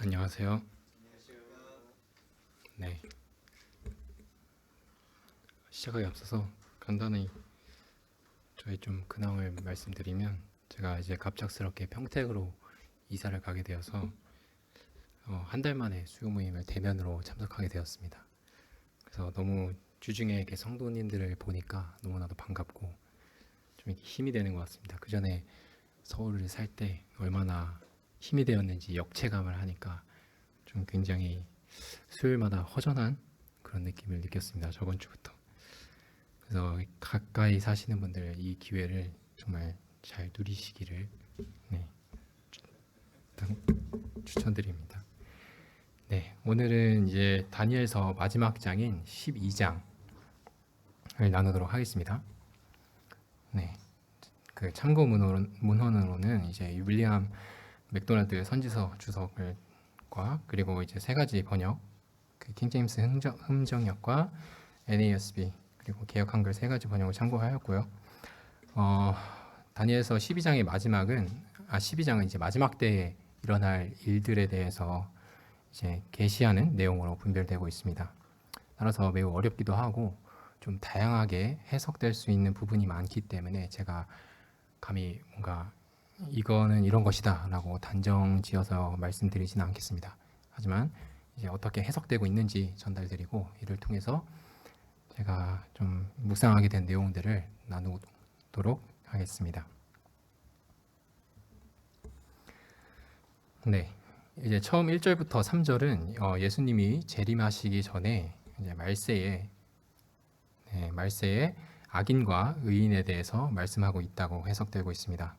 안녕하세요. 네, 시작하기 앞서서 간단히 저희 좀 근황을 말씀드리면 제가 이제 갑작스럽게 평택으로 이사를 가게 되어서 한 달 만에 수요 모임을 대면으로 참석하게 되었습니다. 그래서 너무 주중에 이렇게 성도님들을 보니까 너무나도 반갑고 좀 이렇게 힘이 되는 것 같습니다. 그 전에 서울을 살 때 얼마나 힘이 되었는지 역체감을 하니까 좀 굉장히 수요일마다 허전한 그런 느낌을 느꼈습니다. 저번 주부터. 그래서 가까이 사시는 분들 이 기회를 정말 잘 누리시기를 네, 추천드립니다. 네, 오늘은 이제 다니엘서 마지막 장인 12장을 나누도록 하겠습니다. 네, 그 참고 문헌으로는 이제 윌리엄 맥도날드 선지서 주석과 그리고 이제 세 가지 번역, 그 킹제임스 흠정역과 NASB 그리고 개역 한글 세 가지 번역을 참고하였고요. 다니엘서 12장의 마지막은 12장은 이제 마지막 때에 일어날 일들에 대해서 이제 계시하는 내용으로 분별되고 있습니다. 따라서 매우 어렵기도 하고 좀 다양하게 해석될 수 있는 부분이 많기 때문에 제가 감히 뭔가 이거는 이런 것이다라고 단정지어서 말씀드리지는 않겠습니다. 하지만 이제 어떻게 해석되고 있는지 전달드리고 이를 통해서 제가 좀 묵상하게 된 내용들을 나누도록 하겠습니다. 네, 이제 처음 1절부터 3절은 예수님이 재림하시기 전에 이제 말세에 악인과 의인에 대해서 말씀하고 있다고 해석되고 있습니다.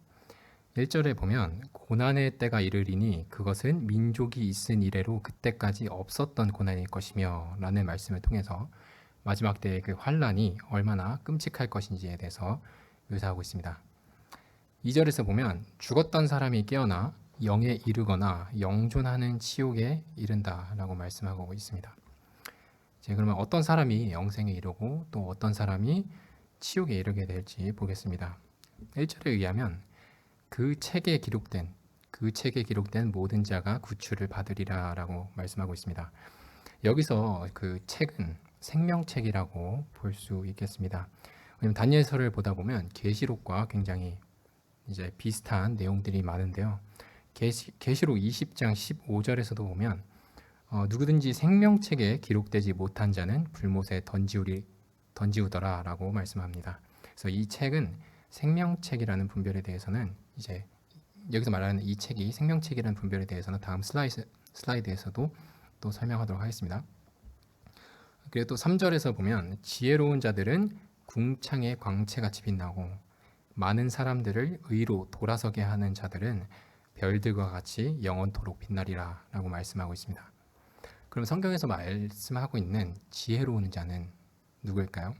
1절에 보면 고난의 때가 이르리니 그것은 민족이 있은 이래로 그때까지 없었던 고난일 것이며 라는 말씀을 통해서 마지막 때의 그 환란이 얼마나 끔찍할 것인지에 대해서 묘사하고 있습니다. 2절에서 보면 죽었던 사람이 깨어나 영에 이르거나 영존하는 치욕에 이른다라고 말씀하고 있습니다. 이제 그러면 어떤 사람이 영생에 이르고 또 어떤 사람이 치욕에 이르게 될지 보겠습니다. 1절에 의하면 그 책에 기록된 모든 자가 구출을 받으리라라고 말씀하고 있습니다. 여기서 그 책은 생명책이라고 볼 수 있겠습니다. 왜냐면 다니엘서를 보다 보면 계시록과 굉장히 이제 비슷한 내용들이 많은데요. 계시록 20장 15절에서도 보면 누구든지 생명책에 기록되지 못한 자는 불못에 던지우더라라고 말씀합니다. 그래서 이 책은 생명책이라는 분별에 대해서는 이제 여기서 말하는 이 책이 생명책이라는 분별에 대해서는 다음 슬라이드에서도 또 설명하도록 하겠습니다. 그리고 또 3절에서 보면 지혜로운 자들은 궁창의 광채같이 빛나고 많은 사람들을 의로 돌아서게 하는 자들은 별들과 같이 영원토록 빛나리라 라고 말씀하고 있습니다. 그럼 성경에서 말씀하고 있는 지혜로운 자는 누구일까요?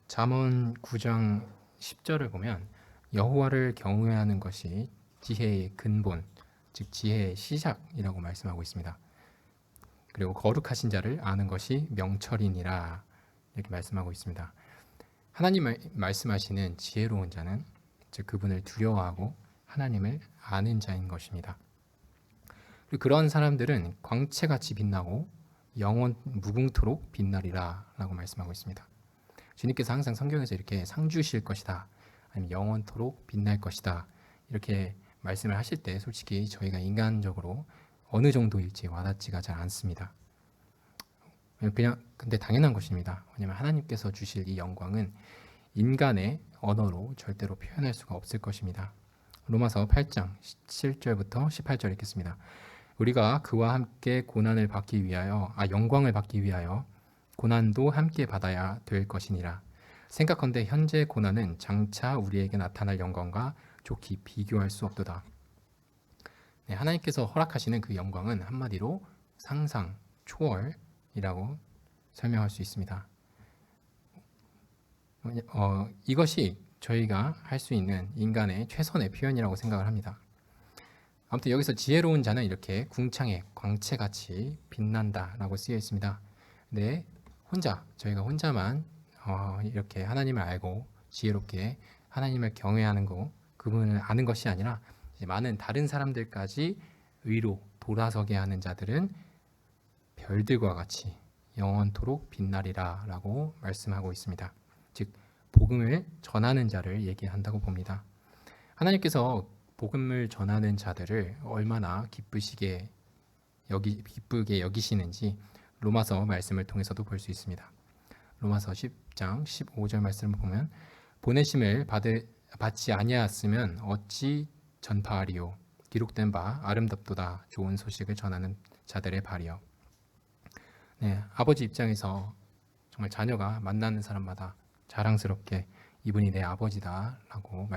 잠언 9장 10절을 보면 여호와를 경외하는 것이 지혜의 근본, 즉 지혜의 시작이라고 말씀하고 있습니다. 그리고 거룩하신 자를 아는 것이 명철이니라 이렇게 말씀하고 있습니다. 하나님 말씀하시는 지혜로운 자는 즉 그분을 두려워하고 하나님을 아는 자인 것입니다. 그리고 그런 사람들은 광채같이 빛나고 영원 무궁토록 빛나리라 라고 말씀하고 있습니다. 주님께서 항상 성경에서 이렇게 상 주실 것이다, 아니면 영원토록 빛날 것이다 이렇게 말씀을 하실 때 솔직히 저희가 인간적으로 어느 정도일지 와닿지가 잘 않습니다. 그냥 근데 당연한 것입니다. 왜냐하면 하나님께서 주실 이 영광은 인간의 언어로 절대로 표현할 수가 없을 것입니다. 로마서 8장 7절부터 18절 읽겠습니다. 우리가 그와 함께 고난을 받기 위하여 영광을 받기 위하여 고난도 함께 받아야 될 것이니라. 생각컨대 현재 고난은 장차 우리에게 나타날 영광과 좋게 비교할 수 없도다. 네, 하나님께서 허락하시는 그 영광은 한마디로 상상, 초월이라고 설명할 수 있습니다. 이것이 저희가 할 수 있는 인간의 최선의 표현이라고 생각을 합니다. 아무튼 여기서 지혜로운 자는 이렇게 궁창의 광채같이 빛난다라고 쓰여 있습니다. 네, 저희가 혼자만 이렇게 하나님을 알고 지혜롭게 하나님을 경외하는 거, 그분을 아는 것이 아니라 이제 많은 다른 사람들까지 의로 돌아서게 하는 자들은 별들과 같이 영원토록 빛나리라 라고 말씀하고 있습니다. 즉 복음을 전하는 자를 얘기한다고 봅니다. 하나님께서 복음을 전하는 자들을 얼마나 기쁘게 여기시는지 로마서 말씀을 통해서도 볼 수 있습니다. 로마서 10장 15절 말씀을 보면 보내심을 받지 아니하였으면 어찌 전파하리요. 기록된 바 아름답도다 좋은 소식을 전하는 자들의 발이요. 네, 아버지 입장에서 정말 자녀가 만나는 사람마다 자랑스럽게 이분이 내 아버지다라고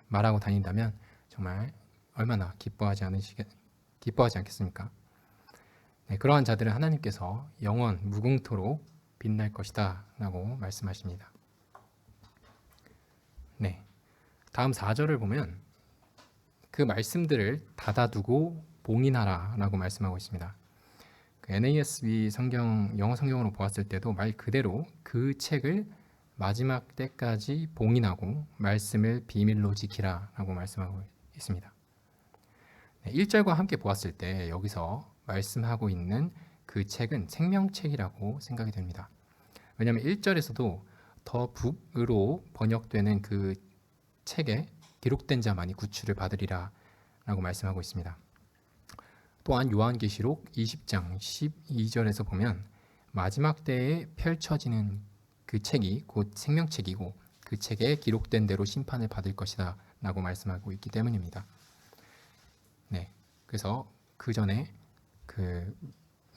말하고 다닌다면 정말 얼마나 기뻐하지 않겠습니까? 네, 그러한 자들은 하나님께서 영원 무궁토록 빛날 것이다 라고 말씀하십니다. 네, 다음 4절을 보면 그 말씀들을 닫아두고 봉인하라 라고 말씀하고 있습니다. 그 NASB 영어 성경으로 보았을 때도 말 그대로 그 책을 마지막 때까지 봉인하고 말씀을 비밀로 지키라 라고 말씀하고 있습니다. 네, 1절과 함께 보았을 때 여기서 말씀하고 있는 그 책은 생명책이라고 생각이 됩니다. 왜냐하면 1절에서도 더 북으로 번역되는 그 책에 기록된 자만이 구출을 받으리라 라고 말씀하고 있습니다. 또한 요한계시록 20장 12절에서 보면 마지막 때에 펼쳐지는 그 책이 곧 생명책이고 그 책에 기록된 대로 심판을 받을 것이다 라고 말씀하고 있기 때문입니다. 네, 그래서 그 전에 그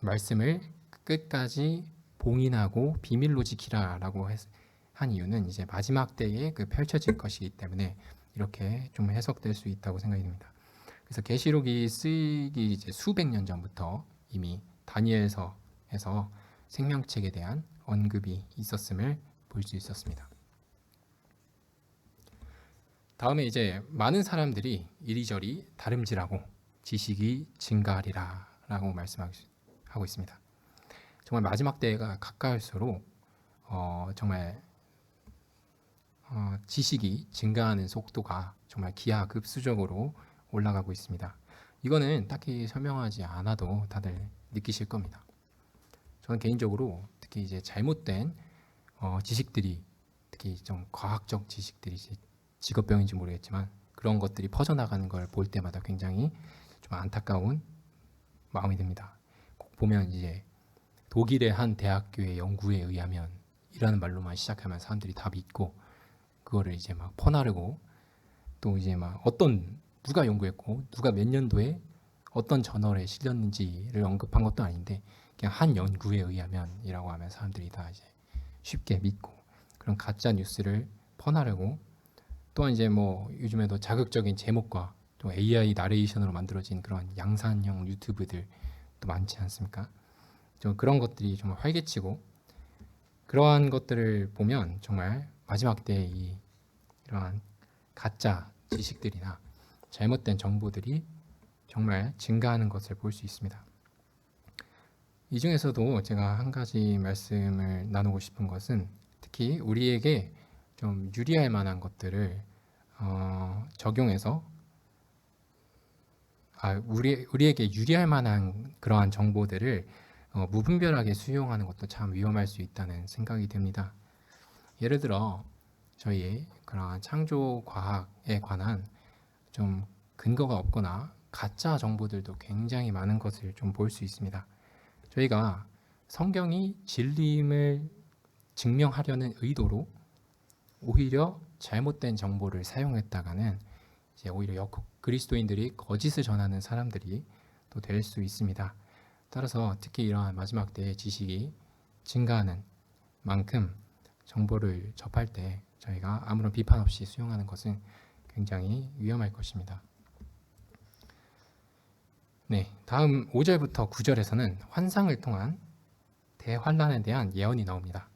말씀을 끝까지 봉인하고 비밀로 지키라 라고 한 이유는 이제 마지막 때에 그 펼쳐질 것이기 때문에 이렇게 좀 해석될 수 있다고 생각이 듭니다. 그래서 계시록이 쓰이기 이제 수백 년 전부터 이미 다니엘서에서 생명책에 대한 언급이 있었음을 볼 수 있었습니다. 다음에 이제 많은 사람들이 이리저리 다름질하고 지식이 증가하리라 라고 말씀하고 있습니다. 정말 마지막 때가 가까울수록 정말 지식이 증가하는 속도가 정말 기하급수적으로 올라가고 있습니다. 이거는 딱히 설명하지 않아도 다들 느끼실 겁니다. 저는 개인적으로 특히 이제 잘못된 지식들이 특히 좀 과학적 지식들이 직업병인지 모르겠지만 그런 것들이 퍼져나가는 걸 볼 때마다 굉장히 좀 안타까운 마음이 듭니다. 꼭 보면 이제 독일의 한 대학교의 연구에 의하면 이라는 말로만 시작하면 사람들이 다 믿고 그거를 이제 막 퍼나르고 또 이제 막 누가 연구했고 누가 몇 년도에 어떤 저널에 실렸는지를 언급한 것도 아닌데 그냥 한 연구에 의하면이라고 하면 사람들이 다 이제 쉽게 믿고 그런 가짜 뉴스를 퍼나르고 또한 이제 뭐 요즘에도 자극적인 제목과 또 AI 나레이션으로 만들어진 그런 양산형 유튜브들도 많지 않습니까? 좀 그런 것들이 정말 활개치고 그러한 것들을 보면 정말 마지막 때 이러한 가짜 지식들이나 잘못된 정보들이 정말 증가하는 것을 볼 수 있습니다. 이 중에서도 제가 한 가지 말씀을 나누고 싶은 것은 특히 우리에게 좀 유리할 만한 것들을 적용해서 우리에게 유리할 만한 그러한 정보들을 무분별하게 수용하는 것도 참 위험할 수 있다는 생각이 듭니다. 예를 들어 저희 그러한 창조 과학에 관한 좀 근거가 없거나 가짜 정보들도 굉장히 많은 것을 좀 볼 수 있습니다. 저희가 성경이 진리임을 증명하려는 의도로 오히려 잘못된 정보를 사용했다가는 이제 오히려 그리스도인들이 거짓을 전하는 사람들이 또 될 수 있습니다. 따라서 특히 이러한 마지막 때의 지식이 증가하는 만큼 정보를 접할 때 저희가 아무런 비판 없이 수용하는 것은 굉장히 위험할 것입니다. 네, 다음 5절부터 9절에서는 환상을 통한 대환란에 대한 예언이 나옵니다.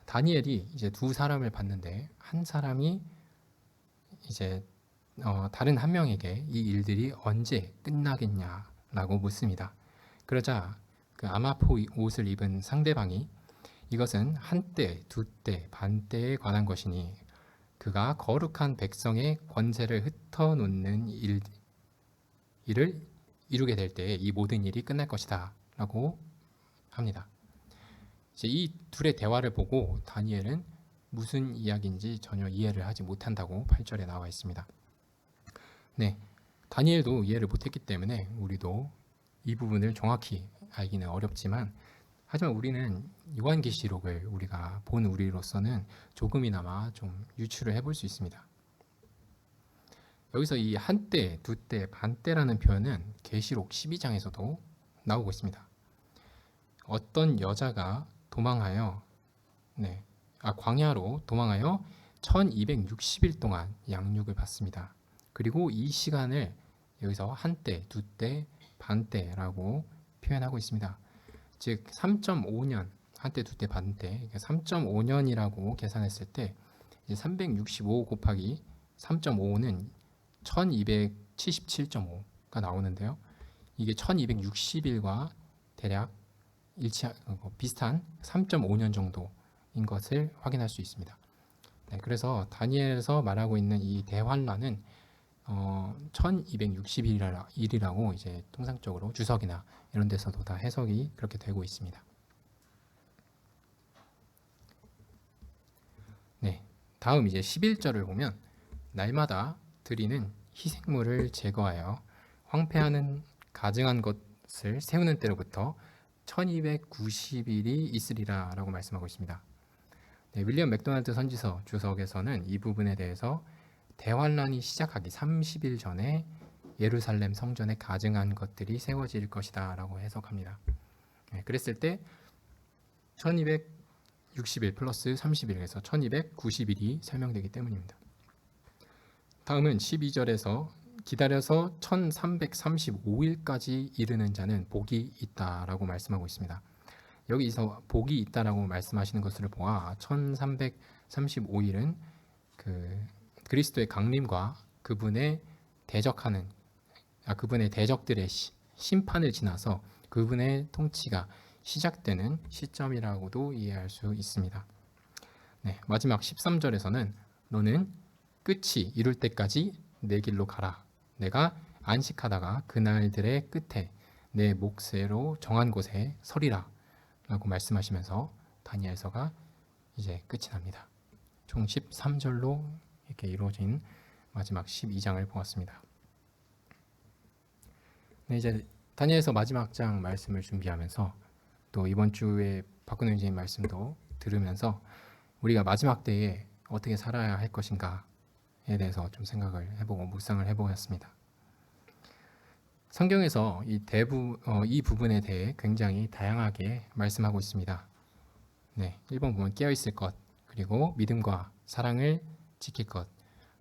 다니엘이 이제 두 사람을 봤는데 한 사람이 이제 다른 한 명에게 이 일들이 언제 끝나겠냐라고 묻습니다. 그러자 그 아마포 옷을 입은 상대방이 이것은 한때, 두때, 반때에 관한 것이니 그가 거룩한 백성의 권세를 흩어놓는 일을 이루게 될 때 이 모든 일이 끝날 것이다 라고 합니다. 이제 이 둘의 대화를 보고 다니엘은 무슨 이야기인지 전혀 이해를 하지 못한다고 8절에 나와 있습니다. 네, 다니엘도 이해를 못했기 때문에 우리도 이 부분을 정확히 알기는 어렵지만, 하지만 우리는 요한계시록을 우리가 본 우리로서는 조금이나마 좀 유추를 해볼 수 있습니다. 여기서 이 한때, 두때, 반때라는 표현은 계시록 12장에서도 나오고 있습니다. 어떤 여자가 도망하여 광야로 도망하여 1260일 동안 양육을 받습니다. 그리고 이 시간을 여기서 한때, 두때, 반때라고 표현하고 있습니다. 즉 3.5년, 한때, 두때, 반때, 3.5년이라고 계산했을 때 365 곱하기 3.5는 1277.5가 나오는데요. 이게 1260일과 대략 비슷한 3.5년 정도인 것을 확인할 수 있습니다. 네, 그래서 다니엘에서 말하고 있는 이 대환란은 1260일이라고 이제 통상적으로 주석이나 이런 데서도 다 해석이 그렇게 되고 있습니다. 네, 다음 이제 11절을 보면 날마다 드리는 희생물을 제거하여 황폐하는 가증한 것을 세우는 때로부터 1290일이 있으리라 라고 말씀하고 있습니다. 네, 윌리엄 맥도날드 선지서 주석에서는 이 부분에 대해서 대환란이 시작하기 30일 전에 예루살렘 성전에 가증한 것들이 세워질 것이다 라고 해석합니다. 네, 그랬을 때 1260일 플러스 30일에서 1290일이 설명되기 때문입니다. 다음은 12절에서 기다려서 1335일까지 이르는 자는 복이 있다라고 말씀하고 있습니다. 여기서 복이 있다라고 말씀하시는 것을 보아 1335일은 그리스도의 강림과 그분의 그분의 대적들의 심판을 지나서 그분의 통치가 시작되는 시점이라고도 이해할 수 있습니다. 네, 마지막 13절에서는 너는 끝이 이룰 때까지 내 길로 가라. 내가 안식하다가 그날들의 끝에 내 몫으로 정한 곳에 서리라 라고 말씀하시면서 다니엘서가 이제 끝이 납니다. 총 13절로 이렇게 이루어진 마지막 12장을 보았습니다. 네, 이제 다니엘서 마지막 장 말씀을 준비하면서 또 이번 주에 박근혜 선생님 말씀도 들으면서 우리가 마지막 때에 어떻게 살아야 할 것인가에 대해서 좀 생각을 해보고 묵상을 해보았습니다. 성경에서 이 부분에 대해 굉장히 다양하게 말씀하고 있습니다. 네, 1번 보면 깨어있을 것, 그리고 믿음과 사랑을 지킬 것,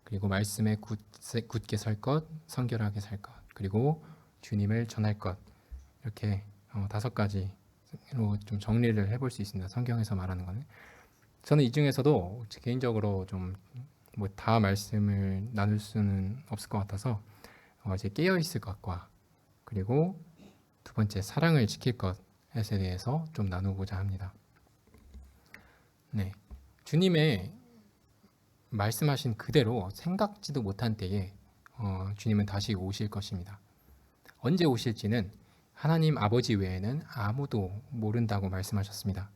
그리고 말씀에 굳게 설 것, 성결하게 살 것, 그리고 주님을 전할 것, 이렇게 5가지로 좀 정리를 해볼 수 있습니다. 성경에서 말하는 거는. 저는 이 중에서도 개인적으로 좀 다 말씀을 나눌 수는 없을 것 같아서 이제 깨어있을 것과 그리고 두 번째 사랑을 지킬 것에 대해서 좀 나누고자 합니다. 네, 주님의 말씀하신 그대로 생각지도 못한 때에 주님은 다시 오실 것입니다. 언제 오실지는 하나님 아버지 외에는 아무도 모른다고 말씀하셨습니다.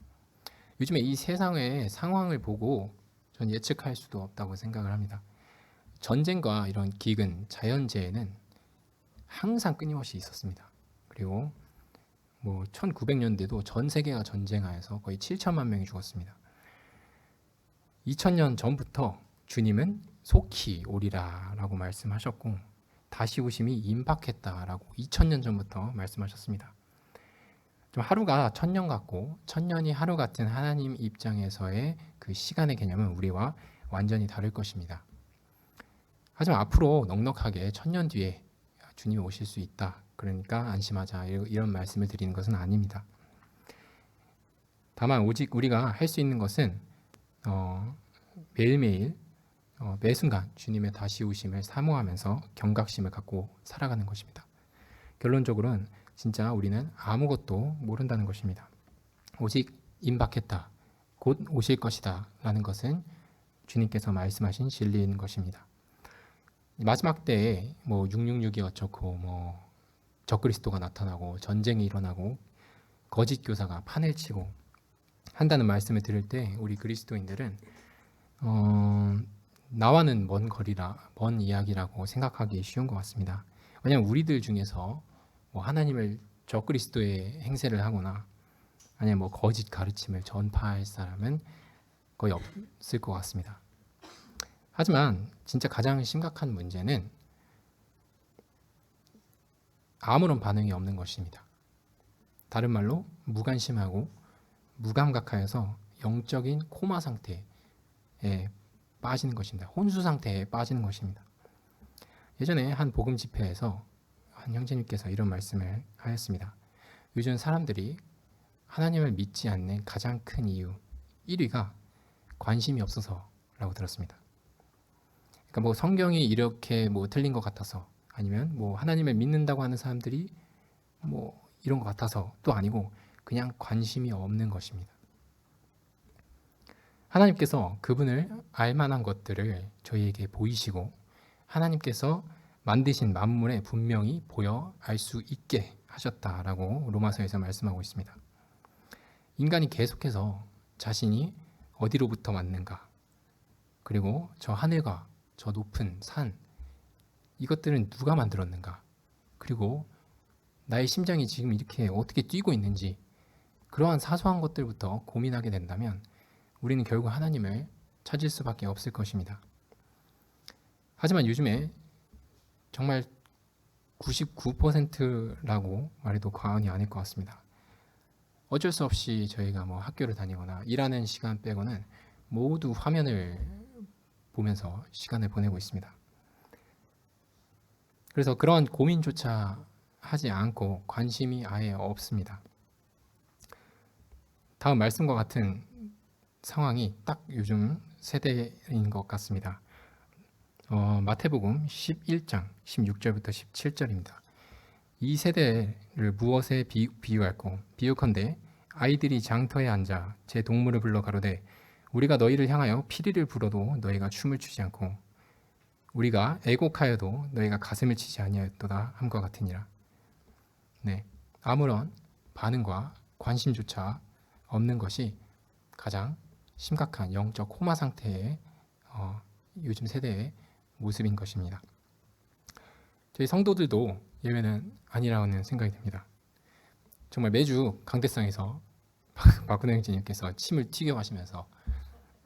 요즘에 이 세상의 상황을 보고 전 예측할 수도 없다고 생각을 합니다. 전쟁과 이런 기근, 자연재해는 항상 끊임없이 있었습니다. 그리고 1900년대도 전 세계가 전쟁하여서 거의 7천만 명이 죽었습니다. 2000년 전부터 주님은 속히 오리라 라고 말씀하셨고 다시 오심이 임박했다라고 2000년 전부터 말씀하셨습니다. 좀 하루가 천년 같고 천년이 하루 같은 하나님 입장에서의 그 시간의 개념은 우리와 완전히 다를 것입니다. 하지만 앞으로 넉넉하게 1000년 뒤에 주님이 오실 수 있다. 그러니까 안심하자. 이런 말씀을 드리는 것은 아닙니다. 다만 오직 우리가 할 수 있는 것은 매일매일 매 순간 주님의 다시 오심을 사모하면서 경각심을 갖고 살아가는 것입니다. 결론적으로는 진짜 우리는 아무것도 모른다는 것입니다. 오직 임박했다. 곧 오실 것이다. 라는 것은 주님께서 말씀하신 진리인 것입니다. 마지막 때에 666이 어쩌고 적그리스도가 나타나고 전쟁이 일어나고 거짓 교사가 판을 치고 한다는 말씀을 들을 때 우리 그리스도인들은 나와는 먼 이야기라고 생각하기 쉬운 것 같습니다. 왜냐하면 우리들 중에서 뭐 하나님을 적그리스도의 행세를 하거나 아니면 뭐 거짓 가르침을 전파할 사람은 거의 없을 것 같습니다. 하지만 진짜 가장 심각한 문제는 아무런 반응이 없는 것입니다. 다른 말로 무관심하고 무감각하여서 영적인 코마 상태에 빠지는 것입니다. 혼수 상태에 빠지는 것입니다. 예전에 한 복음 집회에서 한 형제님께서 이런 말씀을 하였습니다. 요즘 사람들이 하나님을 믿지 않는 가장 큰 이유 1위가 관심이 없어서라고 들었습니다. 그러니까 뭐 성경이 이렇게 뭐 틀린 것 같아서 아니면 뭐 하나님을 믿는다고 하는 사람들이 뭐 이런 것 같아서 또 아니고 그냥 관심이 없는 것입니다. 하나님께서 그분을 알만한 것들을 저희에게 보이시고 하나님께서 만드신 만물에 분명히 보여 알 수 있게 하셨다라고 로마서에서 말씀하고 있습니다. 인간이 계속해서 자신이 어디로부터 왔는가, 그리고 저 하늘과 저 높은 산, 이것들은 누가 만들었는가, 그리고 나의 심장이 지금 이렇게 어떻게 뛰고 있는지, 그러한 사소한 것들부터 고민하게 된다면 우리는 결국 하나님을 찾을 수밖에 없을 것입니다. 하지만 요즘에 정말 99%라고 말해도 과언이 아닐 것 같습니다. 어쩔 수 없이 저희가 뭐 학교를 다니거나 일하는 시간 빼고는 모두 화면을 보면서 시간을 보내고 있습니다. 그래서 그런 고민조차 하지 않고 관심이 아예 없습니다. 다음 말씀과 같은 상황이 딱 요즘 세대인 것 같습니다. 마태복음 11장 16절부터 17절입니다. 이 세대를 무엇에 비유할꼬? 비유컨대 아이들이 장터에 앉아 제 동물을 불러 가로되 우리가 너희를 향하여 피리를 불어도 너희가 춤을 추지 않고 우리가 애곡하여도 너희가 가슴을 치지 아니하였도다 함과 같으니라. 네, 아무런 반응과 관심조차 없는 것이 가장 심각한 영적 코마 상태의 요즘 세대의 모습인 것입니다. 저희 성도들도 예외는 아니라는 생각이 듭니다. 정말 매주 강대상에서 박근혜 형제님께서 침을 튀겨 가시면서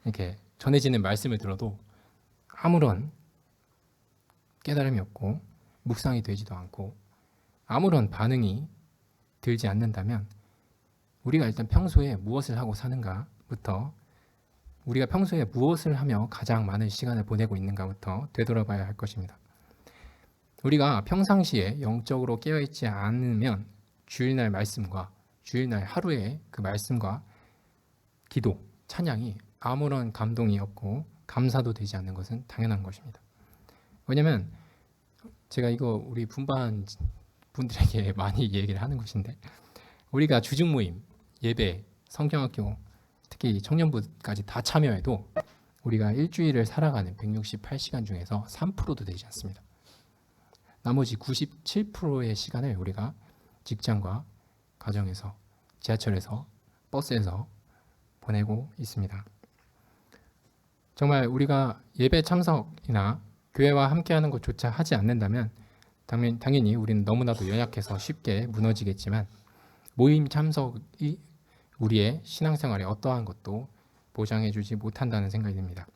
이렇게 전해지는 말씀을 들어도 아무런 깨달음이 없고 묵상이 되지도 않고 아무런 반응이 들지 않는다면 우리가 일단 평소에 무엇을 하고 사는가부터, 우리가 평소에 무엇을 하며 가장 많은 시간을 보내고 있는가부터 되돌아봐야 할 것입니다. 우리가 평상시에 영적으로 깨어있지 않으면 주일날 말씀과 주일날 하루의 그 말씀과 기도, 찬양이 아무런 감동이 없고 감사도 되지 않는 것은 당연한 것입니다. 왜냐하면 제가 이거 우리 분반 분들에게 많이 얘기를 하는 것인데, 우리가 주중 모임, 예배, 성경학교, 특히 청년부까지 다 참여해도 우리가 일주일을 살아가는 168시간 중에서 3%도 되지 않습니다. 나머지 97%의 시간을 우리가 직장과 가정에서, 지하철에서, 버스에서 보내고 있습니다. 정말 우리가 예배 참석이나 교회와 함께하는 것조차 하지 않는다면 당연히 우리는 너무나도 연약해서 쉽게 무너지겠지만 모임 참석이 우리의 신앙생활에 어떠한 것도 보장해주지 못한다는 생각이 듭니다.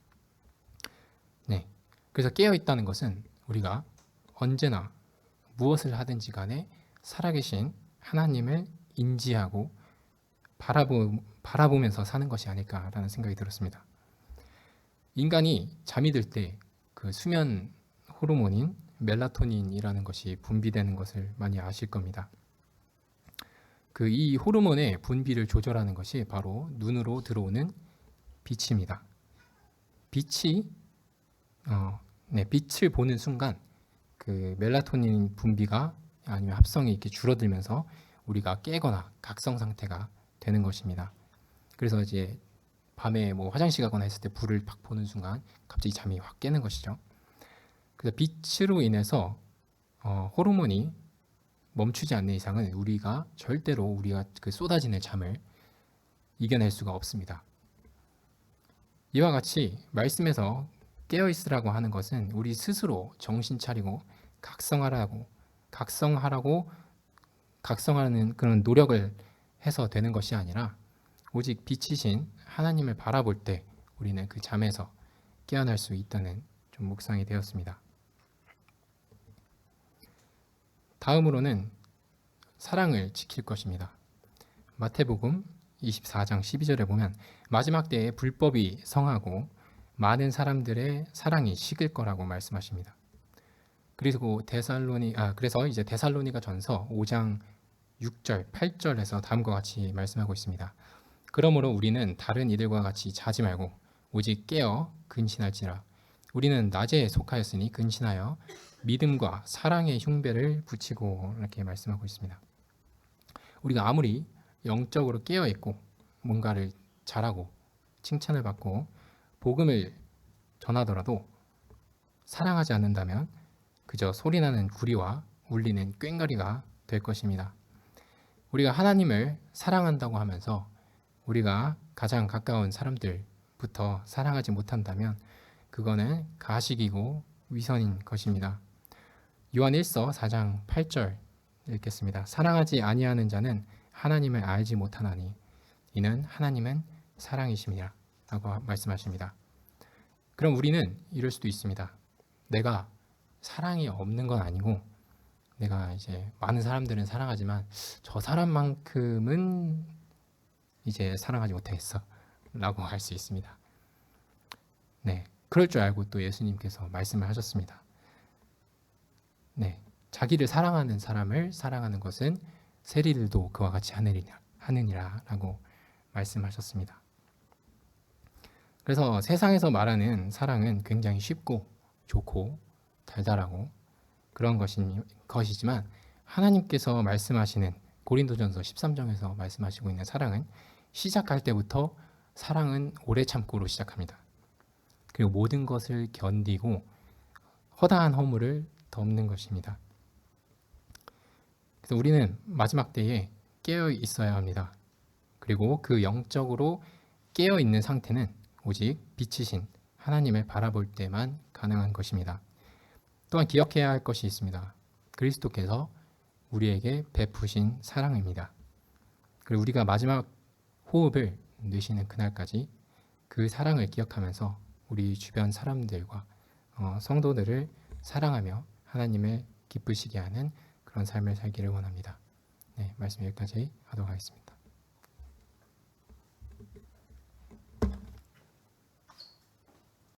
네, 그래서 깨어있다는 것은 우리가 언제나 무엇을 하든지 간에 살아계신 하나님을 인지하고 바라보면서 사는 것이 아닐까라는 생각이 들었습니다. 인간이 잠이 들 때 그 수면 호르몬인 멜라토닌이라는 것이 분비되는 것을 많이 아실 겁니다. 이 호르몬의 분비를 조절하는 것이 바로 눈으로 들어오는 빛입니다. 빛을 보는 순간 그 멜라토닌 분비가 아니면 합성이 이렇게 줄어들면서 우리가 깨거나 각성 상태가 되는 것입니다. 그래서 이제 밤에 뭐 화장실 가거나 했을 때 불을 팍 보는 순간 갑자기 잠이 확 깨는 것이죠. 그래서 빛으로 인해서 호르몬이 멈추지 않는 이상은 우리가 절대로 우리가 그 쏟아지는 잠을 이겨낼 수가 없습니다. 이와 같이 말씀에서 깨어 있으라고 하는 것은 우리 스스로 정신 차리고 각성하는 그런 노력을 해서 되는 것이 아니라 오직 빛이신 하나님을 바라볼 때 우리는 그 잠에서 깨어날 수 있다는 좀 묵상이 되었습니다. 다음으로는 사랑을 지킬 것입니다. 마태복음 24장 12절에 보면 마지막 때에 불법이 성하고 많은 사람들의 사랑이 식을 거라고 말씀하십니다. 그래서 이제 데살로니가 전서 5장 6절, 8절에서 다음과 같이 말씀하고 있습니다. 그러므로 우리는 다른 이들과 같이 자지 말고 오직 깨어 근신할지라. 우리는 낮에 속하였으니 근신하여 믿음과 사랑의 흉배를 붙이고, 이렇게 말씀하고 있습니다. 우리가 아무리 영적으로 깨어 있고 뭔가를 잘하고 칭찬을 받고 복음을 전하더라도 사랑하지 않는다면 그저 소리나는 구리와 울리는 꽹과리가 될 것입니다. 우리가 하나님을 사랑한다고 하면서 우리가 가장 가까운 사람들부터 사랑하지 못한다면 그거는 가식이고 위선인 것입니다. 요한 1서 4장 8절 읽겠습니다. 사랑하지 아니하는 자는 하나님을 알지 못하나니 이는 하나님은 사랑이심이라 라고 말씀하십니다. 그럼 우리는 이럴 수도 있습니다. 내가 사랑이 없는 건 아니고 내가 이제 많은 사람들은 사랑하지만 저 사람만큼은 이제 사랑하지 못하겠어 라고 할 수 있습니다. 네, 그럴 줄 알고 또 예수님께서 말씀을 하셨습니다. 네, 자기를 사랑하는 사람을 사랑하는 것은 세리들도 그와 같이 하느니라 라고 말씀하셨습니다. 그래서 세상에서 말하는 사랑은 굉장히 쉽고 좋고 달달하고 그런 것이지만 하나님께서 말씀하시는 고린도전서 13장에서 말씀하시고 있는 사랑은 시작할 때부터 사랑은 오래 참고로 시작합니다. 그리고 모든 것을 견디고 허다한 허물을 덮는 것입니다. 그래서 우리는 마지막 때에 깨어 있어야 합니다. 그리고 그 영적으로 깨어 있는 상태는 오직 빛이신 하나님을 바라볼 때만 가능한 것입니다. 또한 기억해야 할 것이 있습니다. 그리스도께서 우리에게 베푸신 사랑입니다. 그리고 우리가 마지막 호흡을 내쉬는 그날까지 그 사랑을 기억하면서 우리 주변 사람들과 성도들을 사랑하며 하나님을 기쁘시게 하는 그런 삶을 살기를 원합니다. 네, 말씀 여기까지 하도록 하겠습니다.